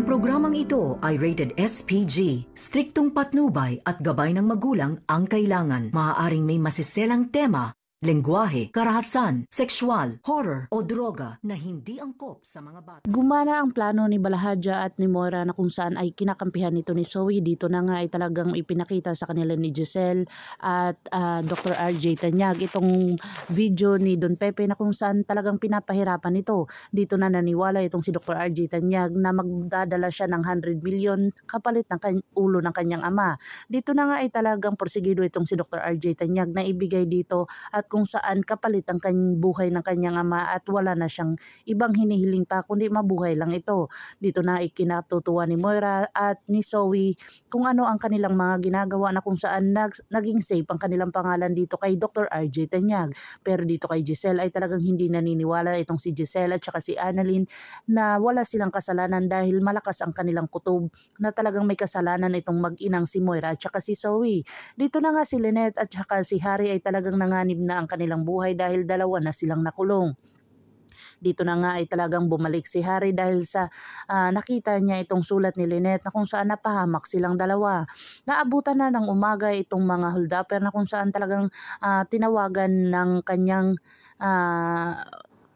Ang programang ito ay rated SPG. Striktong patnubay at gabay ng magulang ang kailangan. Maaaring may masiselang tema, lengguwahe, karahasan, sexual, horror o droga na hindi angkop sa mga bata. Gumana ang plano ni Balahadja at ni Moira na kung saan ay kinakampihan nito ni Zoe. Dito na nga ay talagang ipinakita sa kanila ni Giselle at Dr. RJ Tanyag itong video ni Don Pepe na kung saan talagang pinapahirapan ito. Dito na naniwala itong si Dr. RJ Tanyag na magdadala siya ng 100 million kapalit ng ulo ng kanyang ama. Dito na nga ay talagang porsigido itong si Dr. RJ Tanyag na ibigay dito at kung saan kapalit ang buhay ng kanyang ama at wala na siyang ibang hinihiling pa kundi mabuhay lang ito. Dito na ikinatutuwa ni Moira at ni Zoe kung ano ang kanilang mga ginagawa na kung saan naging safe ang kanilang pangalan dito kay Dr. RJ Tanyag. Pero dito kay Giselle ay talagang hindi naniniwala itong si Giselle at saka si Annalyn na wala silang kasalanan dahil malakas ang kanilang kutob na talagang may kasalanan itong mag-inang si Moira at saka si Zoe. Dito na nga si Lynette at saka si Harry ay talagang nanganib na ang kanilang buhay dahil dalawa na silang nakulong. Dito na nga ay talagang bumalik si Harry dahil sa nakita niya itong sulat ni Lynette na kung saan napahamak silang dalawa. Naabutan na ng umaga itong mga holdupper na kung saan talagang tinawagan ng kanyang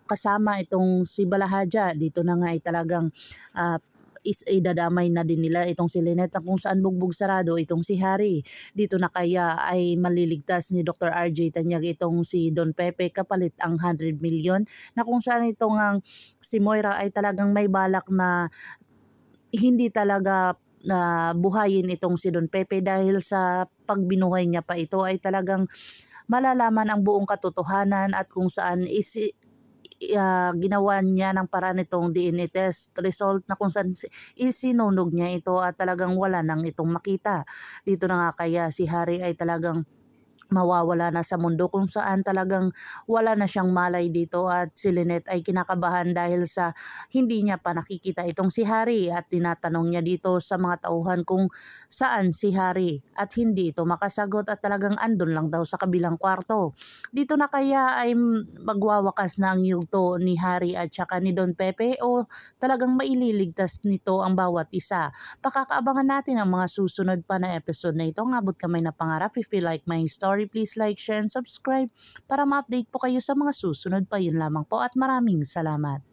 kasama itong si Balahadja. Dito na nga ay talagang idadamay na din nila itong si Lynette na kung saan bugbog sarado itong si Harry. Dito na kaya ay maliligtas ni Dr. RJ Tanyag itong si Don Pepe kapalit ang 100 million na kung saan itong si Moira ay talagang may balak na hindi talaga buhayin itong si Don Pepe dahil sa pagbinuhay niya pa ito ay talagang malalaman ang buong katotohanan at kung saan ginawa niya ng paraan itong DNA test result na kung saan isinunog niya ito at talagang wala nang itong makita. Dito na nga kaya si Harry ay talagang mawawala na sa mundo kung saan talagang wala na siyang malay dito at si Lynette ay kinakabahan dahil sa hindi niya pa nakikita itong si Harry at tinatanong niya dito sa mga tauhan kung saan si Harry at hindi ito makasagot at talagang andun lang daw sa kabilang kwarto. Dito na kaya ay magwawakas na ang yugto ni Harry at saka ni Don Pepe o talagang maililigtas nito ang bawat isa. Pakakaabangan natin ang mga susunod pa na episode na ito. Ang abot kamay na pangarap. If you like my story, please like, share, and subscribe para ma-update po kayo sa mga susunod pa. Yun lamang po at maraming salamat.